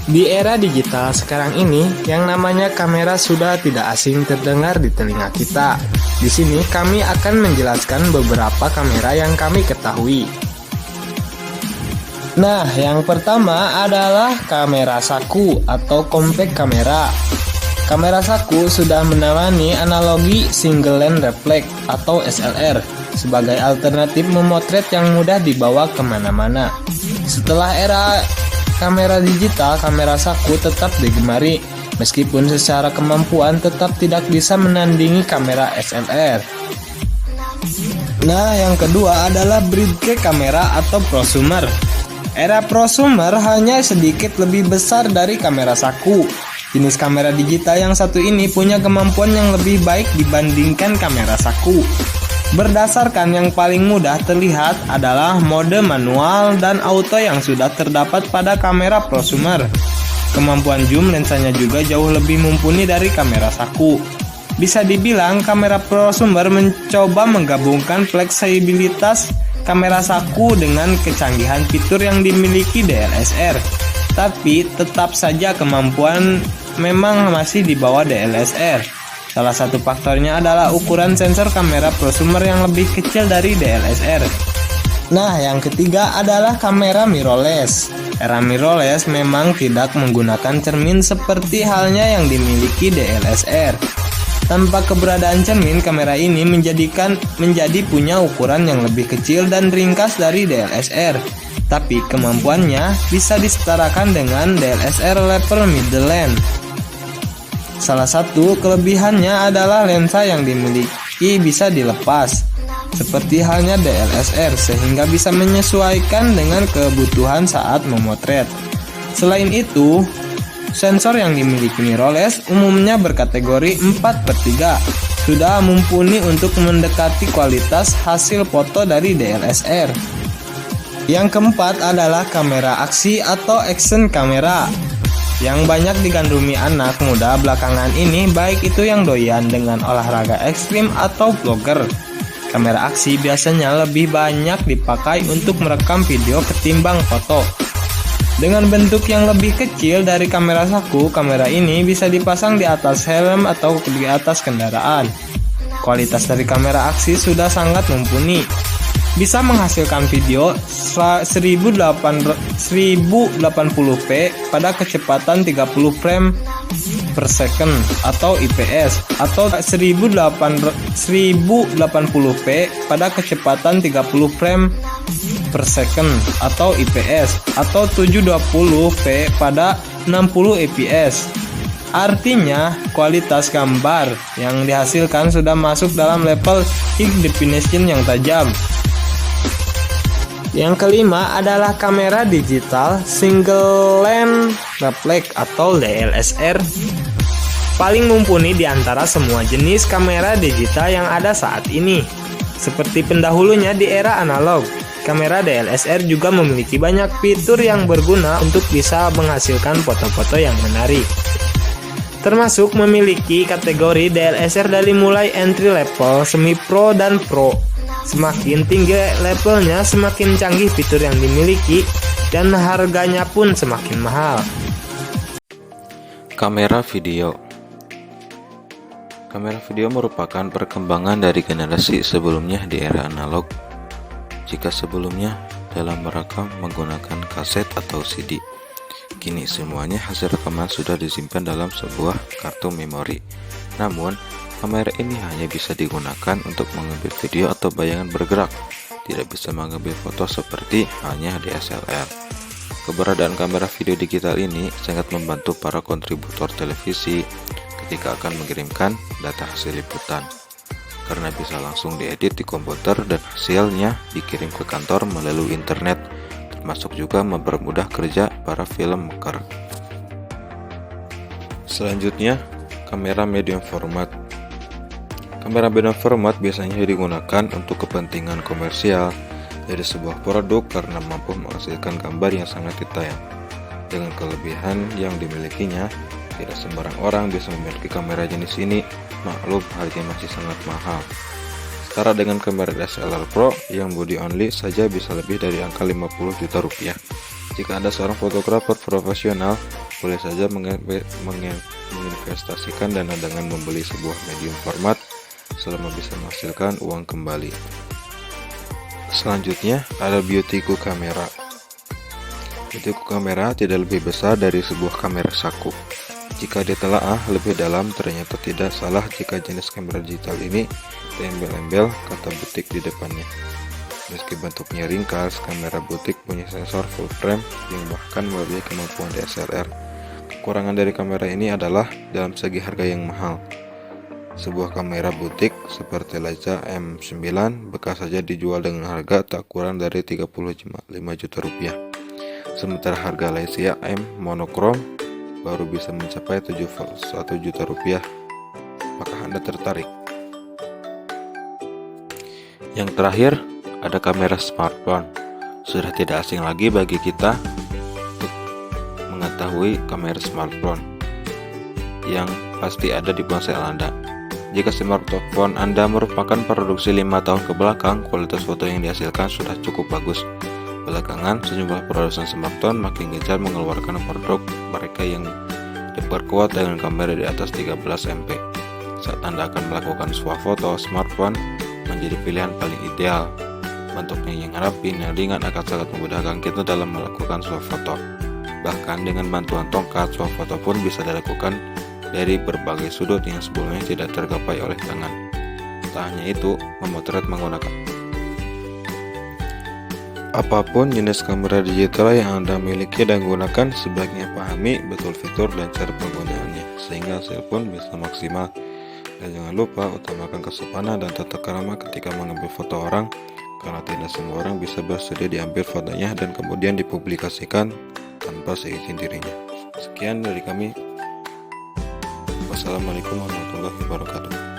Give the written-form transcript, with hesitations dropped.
Di era digital sekarang ini, yang namanya kamera sudah tidak asing terdengar di telinga kita. Di sini kami akan menjelaskan beberapa kamera yang kami ketahui. Nah, yang pertama adalah kamera saku atau compact kamera. Kamera saku sudah menemani analogi single lens reflex atau SLR sebagai alternatif memotret yang mudah dibawa kemana-mana. Setelah era kamera digital, kamera saku tetap digemari, meskipun secara kemampuan tetap tidak bisa menandingi kamera SLR. Nah, yang kedua adalah bridge kamera atau prosumer. Era prosumer hanya sedikit lebih besar dari kamera saku. Jenis kamera digital yang satu ini punya kemampuan yang lebih baik dibandingkan kamera saku. Berdasarkan yang paling mudah terlihat adalah mode manual dan auto yang sudah terdapat pada kamera prosumer. Kemampuan zoom lensanya juga jauh lebih mumpuni dari kamera saku. Bisa dibilang kamera prosumer mencoba menggabungkan fleksibilitas kamera saku dengan kecanggihan fitur yang dimiliki DSLR. Tapi tetap saja kemampuan memang masih di bawah DSLR. Salah satu faktornya adalah ukuran sensor kamera prosumer yang lebih kecil dari DSLR. Nah, yang ketiga adalah kamera mirrorless. Era mirrorless memang tidak menggunakan cermin seperti halnya yang dimiliki DSLR. Tanpa keberadaan cermin, kamera ini menjadi punya ukuran yang lebih kecil dan ringkas dari DSLR. Tapi kemampuannya bisa disetarakan dengan DSLR level middle lens. Salah satu kelebihannya adalah lensa yang dimiliki bisa dilepas, seperti halnya DSLR, sehingga bisa menyesuaikan dengan kebutuhan saat memotret. Selain itu, sensor yang dimiliki mirrorless umumnya berkategori 4/3, sudah mumpuni untuk mendekati kualitas hasil foto dari DSLR. Yang keempat adalah kamera aksi atau action kamera, yang banyak digandrungi anak muda belakangan ini, baik itu yang doyan dengan olahraga ekstrim atau vlogger. Kamera aksi biasanya lebih banyak dipakai untuk merekam video ketimbang foto. Dengan bentuk yang lebih kecil dari kamera saku, kamera ini bisa dipasang di atas helm atau di atas kendaraan. Kualitas dari kamera aksi sudah sangat mumpuni. Bisa menghasilkan video 1080p pada kecepatan 30 frame per second atau IPS, atau 1080p pada kecepatan 30 frame per second atau IPS, atau 720p pada 60 fps. Artinya, kualitas gambar yang dihasilkan sudah masuk dalam level high definition yang tajam. Yang kelima adalah kamera digital single lens reflex atau DSLR. Paling mumpuni di antara semua jenis kamera digital yang ada saat ini. Seperti pendahulunya di era analog, kamera DSLR juga memiliki banyak fitur yang berguna untuk bisa menghasilkan foto-foto yang menarik. Termasuk memiliki kategori DSLR dari mulai entry level, semi pro, dan pro. Semakin tinggi levelnya, semakin canggih fitur yang dimiliki dan harganya pun semakin mahal. Kamera video. Kamera video merupakan perkembangan dari generasi sebelumnya di era analog. Jika sebelumnya dalam merekam menggunakan kaset atau CD, kini semuanya hasil rekaman sudah disimpan dalam sebuah kartu memori. Namun, kamera ini hanya bisa digunakan untuk mengambil video atau bayangan bergerak, tidak bisa mengambil foto seperti halnya DSLR. Keberadaan kamera video digital ini sangat membantu para kontributor televisi ketika akan mengirimkan data hasil liputan, karena bisa langsung diedit di komputer dan hasilnya dikirim ke kantor melalui internet, termasuk juga mempermudah kerja para filmmaker. Selanjutnya, kamera medium format. Kamera medium format biasanya digunakan untuk kepentingan komersial dari sebuah produk karena mampu menghasilkan gambar yang sangat detail. Dengan kelebihan yang dimilikinya, tidak sembarang orang bisa memiliki kamera jenis ini, maklum harganya masih sangat mahal. Setara dengan kamera DSLR Pro yang body only saja bisa lebih dari angka 50 juta rupiah. Jika Anda seorang fotografer profesional, boleh saja menginvestasikan dana dengan membeli sebuah medium format selama bisa menghasilkan uang kembali. Selanjutnya ada Beautyku kamera. Beautyku kamera tidak lebih besar dari sebuah kamera saku. Jika ditelaah lebih dalam, ternyata tidak salah jika jenis kamera digital ini embel-embel kata butik di depannya. Meski bentuknya ringkas, kamera butik punya sensor full frame yang bahkan melebihi kemampuan DSLR. Kekurangan dari kamera ini adalah dalam segi harga yang mahal. Sebuah kamera butik seperti Leica M9 bekas saja dijual dengan harga tak kurang dari 35 juta rupiah. Sementara harga Leica M monokrom baru bisa mencapai 1 juta rupiah. Apakah Anda tertarik? Yang terakhir, ada kamera smartphone. Sudah tidak asing lagi bagi kita untuk mengetahui kamera smartphone yang pasti ada di ponsel Anda. Jika smartphone Anda merupakan produksi 5 tahun ke belakang, kualitas foto yang dihasilkan sudah cukup bagus. Belakangan, sejumlah produsen smartphone makin gencar mengeluarkan produk mereka yang diperkuat dengan kamera di atas 13 MP. Saat Anda akan melakukan swafoto, smartphone menjadi pilihan paling ideal. Bentuknya yang rapi dan ringan akan sangat memudahkan kita dalam melakukan swafoto. Bahkan dengan bantuan tongkat, swafoto pun bisa dilakukan dari berbagai sudut yang sebelumnya tidak tergapai oleh tangan. Tak hanya itu, memotret menggunakan apapun jenis kamera digital yang Anda miliki dan gunakan, sebaiknya pahami betul fitur dan cara penggunaannya, sehingga hasil pun bisa maksimal. Dan jangan lupa utamakan kesopanan dan tata krama ketika mengambil foto orang, karena tidak semua orang bisa bersedia diambil fotonya dan kemudian dipublikasikan tanpa seizin dirinya. Sekian dari kami. Wassalamualaikum warahmatullahi wabarakatuh.